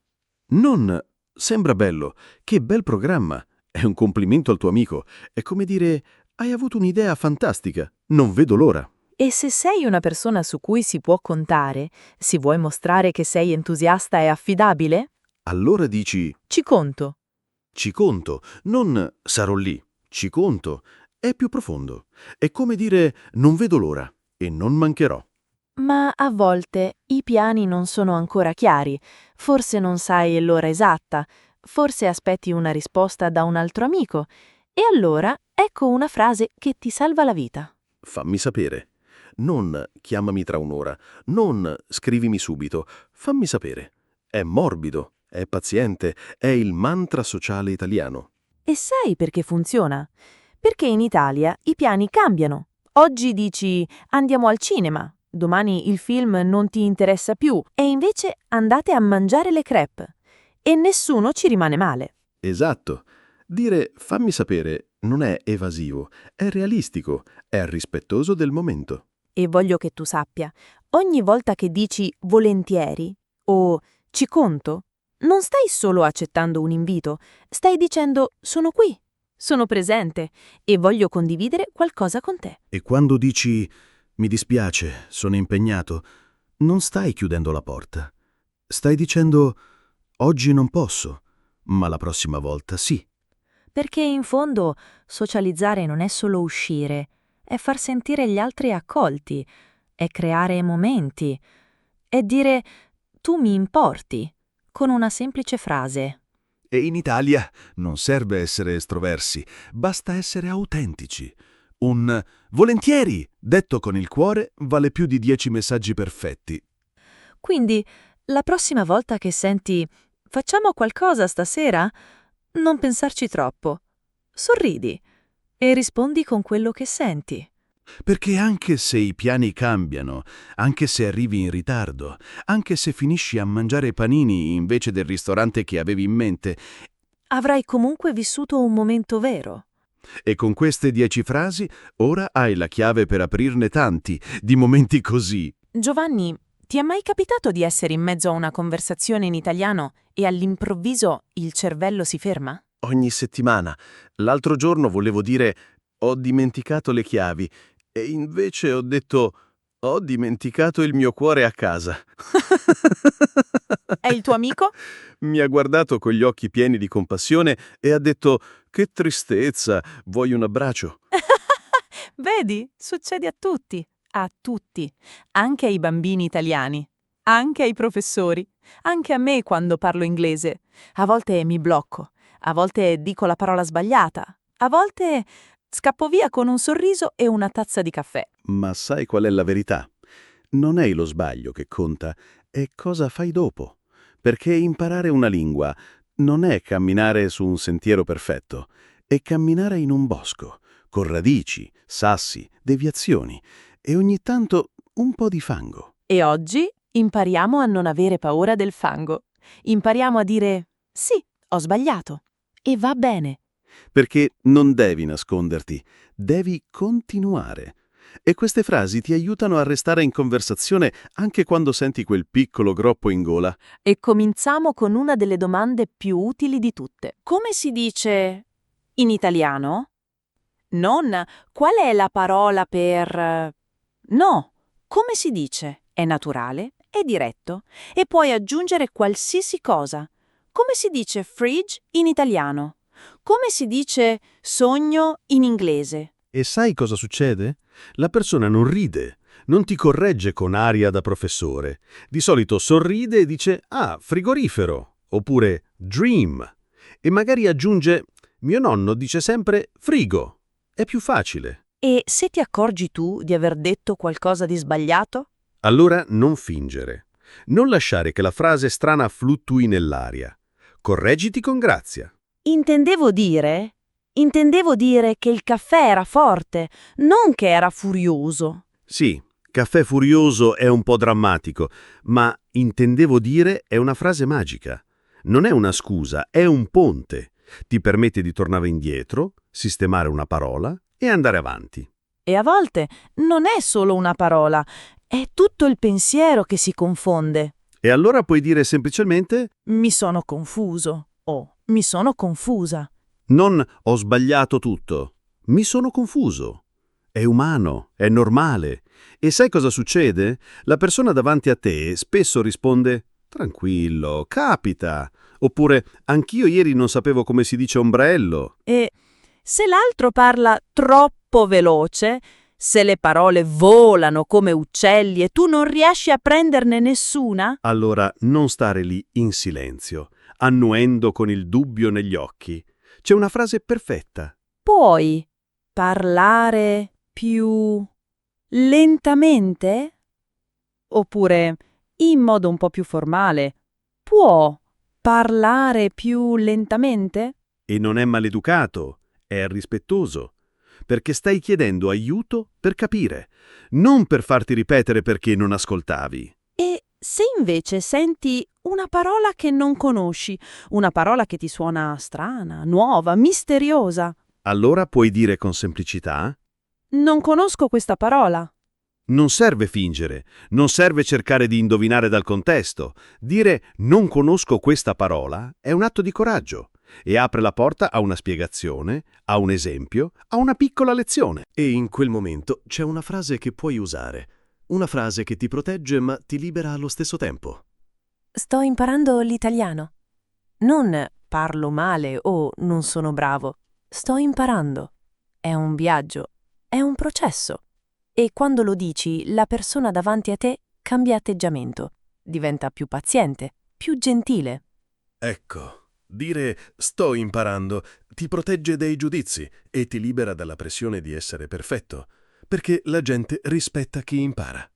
Non sembra bello, che bel programma. È un complimento al tuo amico. È come dire hai avuto un'idea fantastica. Non vedo l'ora. e se sei una persona su cui si può contare, si vuoi mostrare che sei entusiasta e affidabile? Allora dici Ci conto. ci conto, non sarò lì. Ci conto. È più profondo. È come dire non vedo l'ora e non mancherò. Ma a volte i piani non sono ancora chiari, forse non sai l'ora esatta, forse aspetti una risposta da un altro amico, e allora ecco una frase che ti salva la vita. Fammi sapere. Non chiamami tra un'ora. Non scrivimi subito. Fammi sapere. È morbido, è paziente, è il mantra sociale italiano. E sai perché funziona? Perché in Italia i piani cambiano. Oggi dici andiamo al cinema, domani il film non ti interessa più e invece andate a mangiare le crêpe. E nessuno ci rimane male. Esatto. Dire fammi sapere non è evasivo, è realistico, è rispettoso del momento. E voglio che tu sappia, ogni volta che dici volentieri o ci conto, non stai solo accettando un invito, stai dicendo sono qui, sono presente e voglio condividere qualcosa con te. E quando dici mi dispiace, sono impegnato, non stai chiudendo la porta. Stai dicendo oggi non posso, ma la prossima volta sì. Perché in fondo socializzare non è solo uscire, è far sentire gli altri accolti, è creare momenti, è dire tu mi importi, con una semplice frase. E in Italia non serve essere estroversi, basta essere autentici. Un volentieri, detto con il cuore, vale più di 10 messaggi perfetti. Quindi, la prossima volta che senti facciamo qualcosa stasera, non pensarci troppo. Sorridi e rispondi con quello che senti. Perché anche se i piani cambiano, anche se arrivi in ritardo, anche se finisci a mangiare panini invece del ristorante che avevi in mente, Avrai comunque vissuto un momento vero. e con queste 10 frasi ora hai la chiave per aprirne tanti, di momenti così. Giovanni, ti è mai capitato di essere in mezzo a una conversazione in italiano e all'improvviso il cervello si ferma? Ogni settimana. L'altro giorno volevo dire ho dimenticato le chiavi e invece ho detto ho dimenticato il mio cuore a casa. È il tuo amico? Mi ha guardato con gli occhi pieni di compassione e ha detto che tristezza, vuoi un abbraccio? Vedi, succede a tutti, anche ai bambini italiani, anche ai professori, anche a me quando parlo inglese. A volte mi blocco, a volte dico la parola sbagliata, a volte scappo via con un sorriso e una tazza di caffè. Ma sai qual è la verità? Non è lo sbaglio che conta, è cosa fai dopo. Perché imparare una lingua non è camminare su un sentiero perfetto, è camminare in un bosco, con radici, sassi, deviazioni e ogni tanto un po' di fango. E oggi impariamo a non avere paura del fango. Impariamo a dire sì, ho sbagliato. E va bene. Perché non devi nasconderti, devi continuare. E queste frasi ti aiutano a restare in conversazione anche quando senti quel piccolo groppo in gola. E cominciamo con una delle domande più utili di tutte. Come si dice in italiano? Non qual è la parola per... No, come si dice? È naturale, è diretto e puoi aggiungere qualsiasi cosa. Come si dice fridge in italiano? Come si dice sogno in inglese? E sai cosa succede? La persona non ride, non ti corregge con aria da professore. Di solito sorride e dice «Ah, frigorifero» oppure «dream» e magari aggiunge «Mio nonno dice sempre frigo». È più facile. E se ti accorgi tu di aver detto qualcosa di sbagliato? Allora non fingere. Non lasciare che la frase strana fluttui nell'aria. Correggiti con grazia. Intendevo dire che il caffè era forte, non che era furioso. Sì, caffè furioso è un po' drammatico, ma intendevo dire è una frase magica. Non è una scusa, è un ponte. Ti permette di tornare indietro, sistemare una parola e andare avanti. E a volte non è solo una parola, è tutto il pensiero che si confonde. E allora puoi dire semplicemente Mi sono confuso o mi sono confusa. non ho sbagliato tutto, mi sono confuso. È umano, è normale. E sai cosa succede? La persona davanti a te spesso risponde tranquillo, capita. Oppure anch'io ieri non sapevo come si dice ombrello. E se l'altro parla troppo veloce, se le parole volano come uccelli e tu non riesci a prenderne nessuna, Allora non stare lì in silenzio. annuendo con il dubbio negli occhi. C'è una frase perfetta. Puoi parlare più lentamente? Oppure, in modo un po' più formale, può parlare più lentamente? E non è maleducato, è rispettoso, perché stai chiedendo aiuto per capire, non per farti ripetere perché non ascoltavi. E se invece senti una parola che non conosci, una parola che ti suona strana, nuova, misteriosa, Allora puoi dire con semplicità: non conosco questa parola. non serve fingere, non serve cercare di indovinare dal contesto. Dire non conosco questa parola è un atto di coraggio e apre la porta a una spiegazione, a un esempio, a una piccola lezione. E in quel momento c'è una frase che puoi usare, una frase che ti protegge ma ti libera allo stesso tempo. Sto imparando l'italiano. Non parlo male o non sono bravo. Sto imparando. È un viaggio, è un processo. E quando lo dici, la persona davanti a te cambia atteggiamento, diventa più paziente, più gentile. Ecco, dire sto imparando ti protegge dai giudizi e ti libera dalla pressione di essere perfetto, perché la gente rispetta chi impara.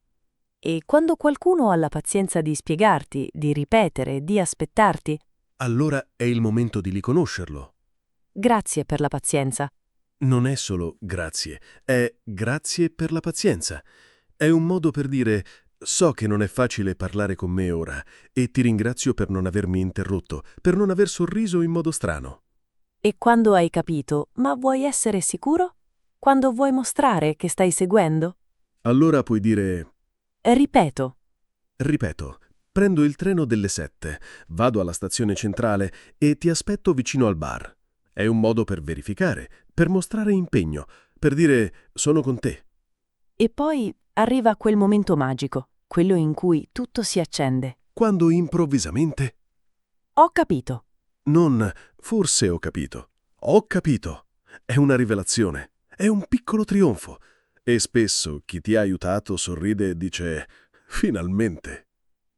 E quando qualcuno ha la pazienza di spiegarti, di ripetere, di aspettarti, Allora è il momento di riconoscerlo. grazie per la pazienza. Non è solo grazie, è grazie per la pazienza. È un modo per dire so che non è facile parlare con me ora e ti ringrazio per non avermi interrotto, per non aver sorriso in modo strano. E quando hai capito, ma vuoi essere sicuro? Quando vuoi mostrare che stai seguendo? Allora puoi dire Ripeto. ripeto, prendo il treno delle 7, vado alla stazione centrale e ti aspetto vicino al bar. È un modo per verificare, per mostrare impegno, per dire sono con te. E poi arriva quel momento magico, quello in cui tutto si accende. Quando improvvisamente Ho capito. non forse ho capito. Ho capito. È una rivelazione. È un piccolo trionfo. E spesso chi ti ha aiutato sorride e dice finalmente.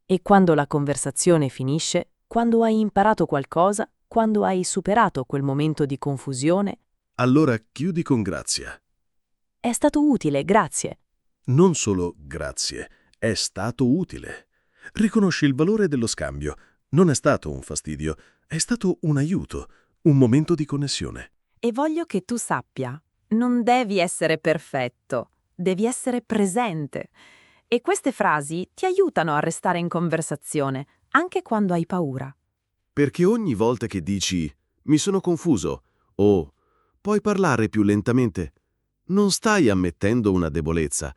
E quando la conversazione finisce, quando hai imparato qualcosa, quando hai superato quel momento di confusione, Allora chiudi con grazia. è stato utile, grazie. Non solo grazie, è stato utile. Riconosci il valore dello scambio. Non è stato un fastidio, è stato un aiuto, un momento di connessione. E voglio che tu sappia, non devi essere perfetto, devi essere presente. E queste frasi ti aiutano a restare in conversazione, anche quando hai paura. Perché ogni volta che dici mi sono confuso o puoi parlare più lentamente, non stai ammettendo una debolezza,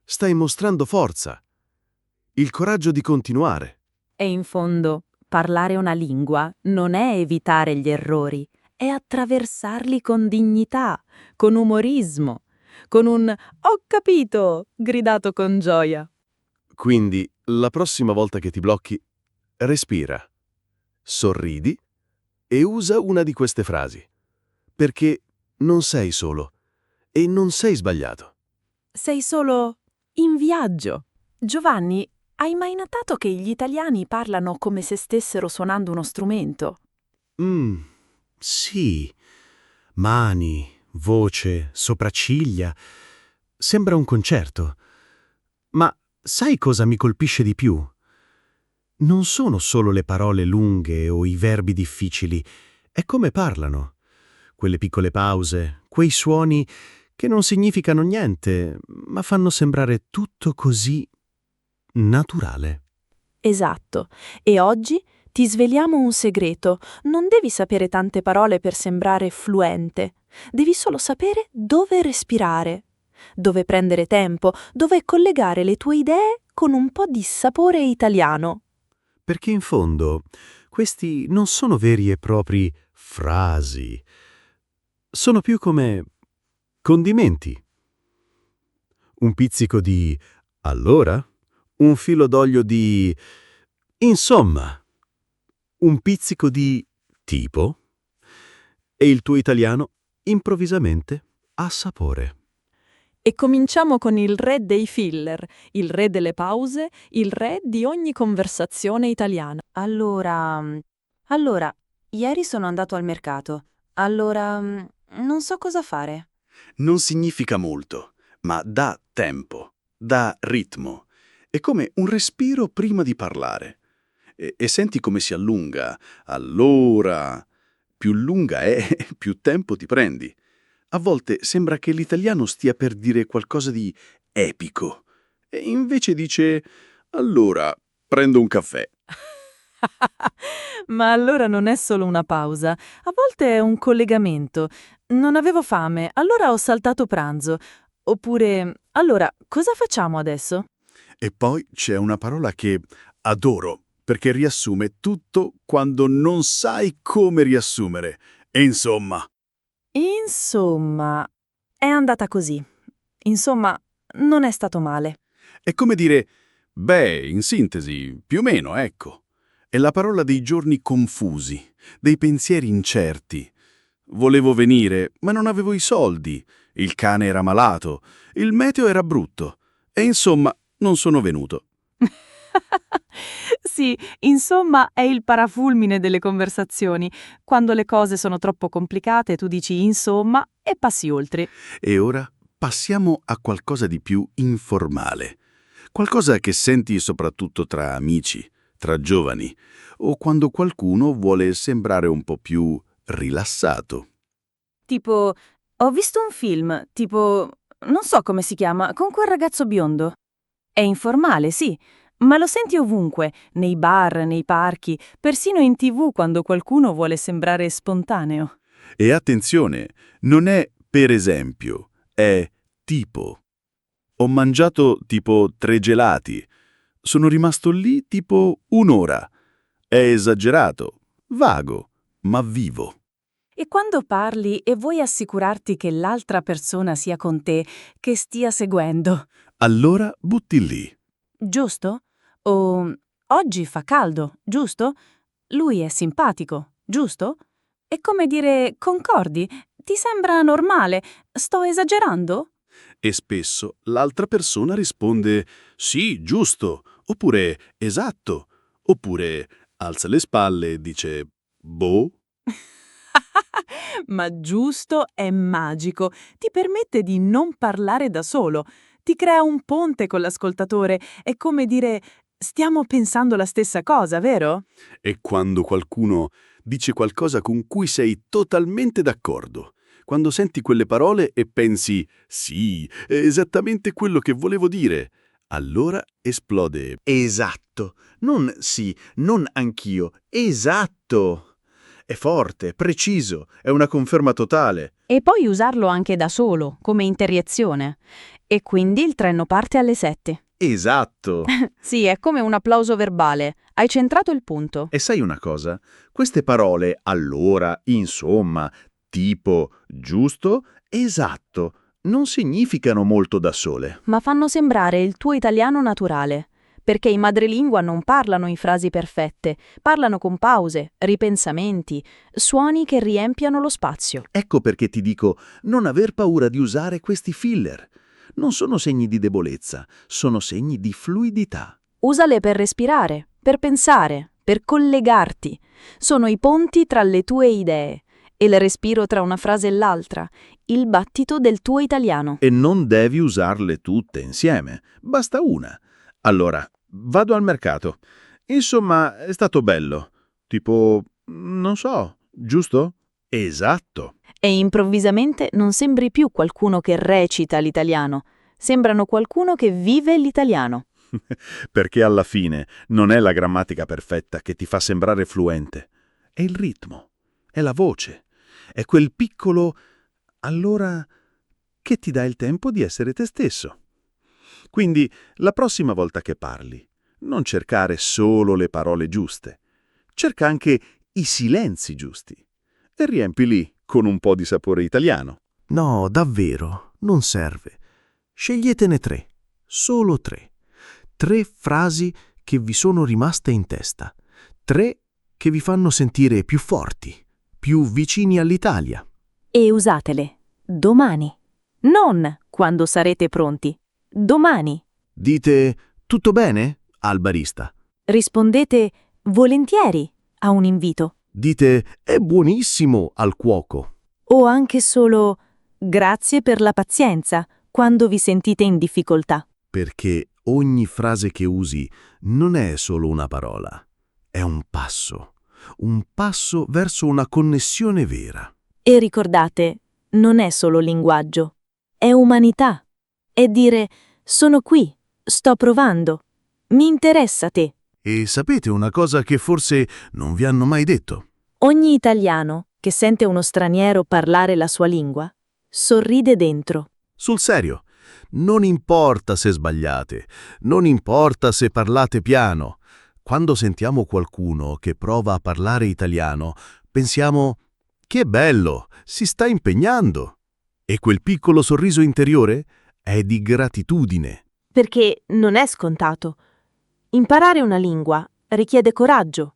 stai mostrando forza, il coraggio di continuare. E in fondo, parlare una lingua non è evitare gli errori, è attraversarli con dignità, con umorismo, con un «Ho capito!» gridato con gioia. Quindi, la prossima volta che ti blocchi, respira, sorridi e usa una di queste frasi. Perché non sei solo e non sei sbagliato. Sei solo in viaggio. Giovanni, hai mai notato che gli italiani parlano come se stessero suonando uno strumento? Sì. Mani, voce, sopracciglia. Sembra un concerto. Ma sai cosa mi colpisce di più? Non sono solo le parole lunghe o i verbi difficili, è come parlano. Quelle piccole pause, quei suoni che non significano niente, ma fanno sembrare tutto così naturale. Esatto. E oggi ti sveliamo un segreto. Non devi sapere tante parole per sembrare fluente. Devi solo sapere dove respirare, dove prendere tempo, dove collegare le tue idee con un po' di sapore italiano. Perché in fondo questi non sono veri e propri frasi. Sono più come condimenti. Un pizzico di allora, un filo d'olio di insomma, un pizzico di tipo e il tuo italiano improvvisamente ha sapore. E cominciamo con il re dei filler, il re delle pause, il re di ogni conversazione italiana. Allora, Allora, ieri sono andato al mercato. Allora, non so cosa fare. Non significa molto, ma dà tempo, dà ritmo. È come un respiro prima di parlare. E senti come si allunga. Allora, più lunga è, più tempo ti prendi. A volte sembra che l'italiano stia per dire qualcosa di epico. E invece dice, allora, prendo un caffè. Ma allora non è solo una pausa, a volte è un collegamento. Non avevo fame, allora ho saltato pranzo. Oppure, allora, cosa facciamo adesso? E poi c'è una parola che adoro, perché riassume tutto quando non sai come riassumere. E insomma, Insomma, è andata così. Insomma, non è stato male. è come dire, beh, in sintesi, più o meno, ecco. È la parola dei giorni confusi, dei pensieri incerti. Volevo venire, ma non avevo i soldi. Il cane era malato, il meteo era brutto. E insomma, non sono venuto. Sì, insomma, è il parafulmine delle conversazioni. Quando le cose sono troppo complicate, tu dici insomma e passi oltre. E ora passiamo a qualcosa di più informale. Qualcosa che senti soprattutto tra amici, tra giovani, o quando qualcuno vuole sembrare un po' più rilassato. Tipo, ho visto un film, tipo, non so come si chiama, con quel ragazzo biondo. È informale, sì, ma lo senti ovunque, nei bar, nei parchi, persino in TV quando qualcuno vuole sembrare spontaneo. E attenzione, non è per esempio, è tipo. Ho mangiato tipo 3 gelati. Sono rimasto lì tipo 1 ora. È esagerato, vago, ma vivo. E quando parli e vuoi assicurarti che l'altra persona sia con te, che stia seguendo, Allora butti lì. giusto? O oggi fa caldo, giusto? Lui è simpatico, giusto? È come dire concordi? Ti sembra normale? Sto esagerando? E spesso l'altra persona risponde sì, giusto, oppure esatto, oppure alza le spalle e dice boh. Ma giusto è magico, ti permette di non parlare da solo, ti crea un ponte con l'ascoltatore, è come dire stiamo pensando la stessa cosa, vero? E quando qualcuno dice qualcosa con cui sei totalmente d'accordo, quando senti quelle parole e pensi sì, è esattamente quello che volevo dire, allora esplode. Esatto. Non sì, non anch'io. Esatto. È forte, preciso, è una conferma totale. E poi usarlo anche da solo, come interiezione. E quindi il treno parte alle 7. Esatto. Sì, è come un applauso verbale. Hai centrato il punto. E sai una cosa? Queste parole, allora, insomma, tipo, giusto, esatto, non significano molto da sole. Ma fanno sembrare il tuo italiano naturale. Perché i madrelingua non parlano in frasi perfette, parlano con pause, ripensamenti, suoni che riempiano lo spazio. Ecco perché ti dico, non aver paura di usare questi filler. Non sono segni di debolezza, sono segni di fluidità. Usale per respirare, per pensare, per collegarti. Sono i ponti tra le tue idee, e il respiro tra una frase e l'altra, il battito del tuo italiano. E non devi usarle tutte insieme, basta una. Allora, vado al mercato. Insomma, è stato bello. Tipo, non so, giusto? Esatto. E improvvisamente non sembri più qualcuno che recita l'italiano, sembrano qualcuno che vive l'italiano. Perché alla fine non è la grammatica perfetta che ti fa sembrare fluente. È il ritmo, è la voce, è quel piccolo allora che ti dà il tempo di essere te stesso. Quindi, la prossima volta che parli, non cercare solo le parole giuste, cerca anche i silenzi giusti e riempili con un po' di sapore italiano. No, davvero, non serve. Sceglietene 3, solo 3. 3 frasi che vi sono rimaste in testa. 3 che vi fanno sentire più forti, più vicini all'Italia. E usatele domani. Non quando sarete pronti. Domani. Dite tutto bene al barista. Rispondete volentieri a un invito. Dite «è buonissimo» al cuoco. O anche solo grazie per la pazienza quando vi sentite in difficoltà. Perché ogni frase che usi non è solo una parola, è un passo verso una connessione vera. E ricordate, non è solo linguaggio, è umanità. È dire sono qui, sto provando, mi interessa te. E sapete una cosa che forse non vi hanno mai detto? Ogni italiano che sente uno straniero parlare la sua lingua sorride dentro. Sul serio, non importa se sbagliate, non importa se parlate piano. Quando sentiamo qualcuno che prova a parlare italiano, pensiamo «che bello, si sta impegnando». E quel piccolo sorriso interiore è di gratitudine. Perché non è scontato. Imparare una lingua richiede coraggio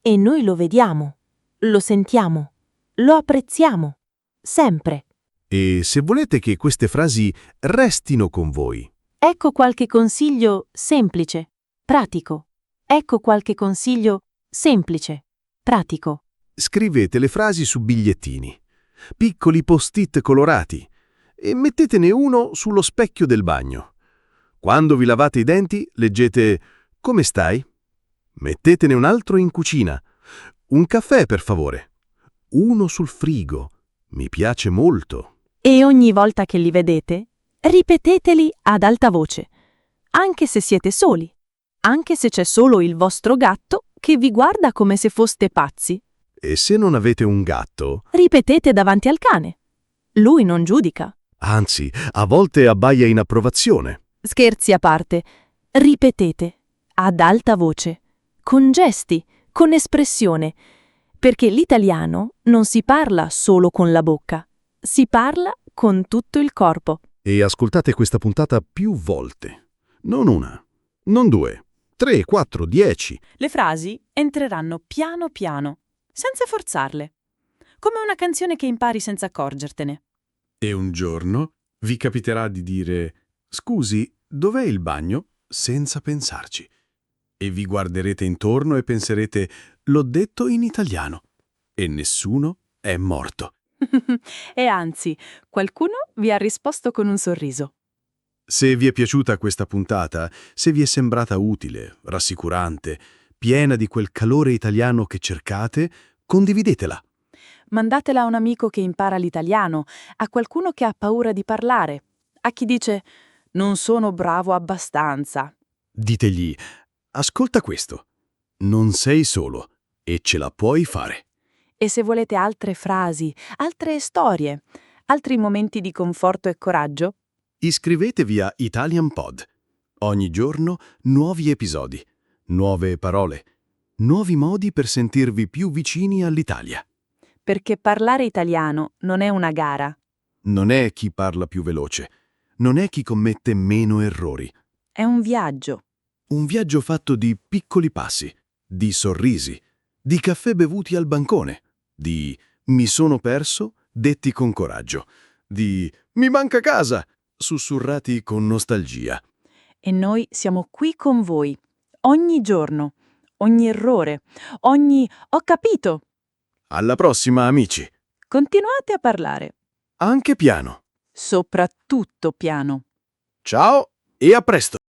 e noi lo vediamo, lo sentiamo, lo apprezziamo, sempre. E se volete che queste frasi restino con voi, Ecco qualche consiglio semplice, pratico. Ecco qualche consiglio semplice, pratico. scrivete le frasi su bigliettini, piccoli post-it colorati, e mettetene uno sullo specchio del bagno. Quando vi lavate i denti, leggete «Come stai?» Mettetene un altro in cucina. «Un caffè, per favore». Uno sul frigo. «Mi piace molto». E ogni volta che li vedete, ripeteteli ad alta voce, anche se siete soli, anche se c'è solo il vostro gatto che vi guarda come se foste pazzi. E se non avete un gatto, Ripetete davanti al cane. Lui non giudica. anzi, a volte abbaia in approvazione. Scherzi a parte, ripetete ad alta voce, con gesti, con espressione, perché l'italiano non si parla solo con la bocca, si parla con tutto il corpo. E ascoltate questa puntata più volte. Non una, non 2, 3, 4, 10. Le frasi entreranno piano piano, senza forzarle. Come una canzone che impari senza accorgertene. E un giorno vi capiterà di dire «Scusi, dov'è il bagno?» senza pensarci. E vi guarderete intorno e penserete «L'ho detto in italiano» e nessuno è morto. E anzi, qualcuno vi ha risposto con un sorriso. Se vi è piaciuta questa puntata, se vi è sembrata utile, rassicurante, piena di quel calore italiano che cercate, condividetela. Mandatela a un amico che impara l'italiano, a qualcuno che ha paura di parlare, a chi dice «non sono bravo abbastanza». Ditegli «Ascolta questo, non sei solo e ce la puoi fare». E se volete altre frasi, altre storie, altri momenti di conforto e coraggio, Iscrivetevi a Italian Pod. Ogni giorno nuovi episodi, nuove parole, nuovi modi per sentirvi più vicini all'Italia. perché parlare italiano non è una gara, Non è chi parla più veloce, non è chi commette meno errori. è un viaggio. Un viaggio fatto di piccoli passi, di sorrisi, di caffè bevuti al bancone, di «mi sono perso» detti con coraggio, di «mi manca casa» sussurrati con nostalgia. E noi siamo qui con voi, ogni giorno, ogni errore, ogni «ho capito». Alla prossima, amici! Continuate a parlare, Anche piano. soprattutto piano. Ciao e a presto!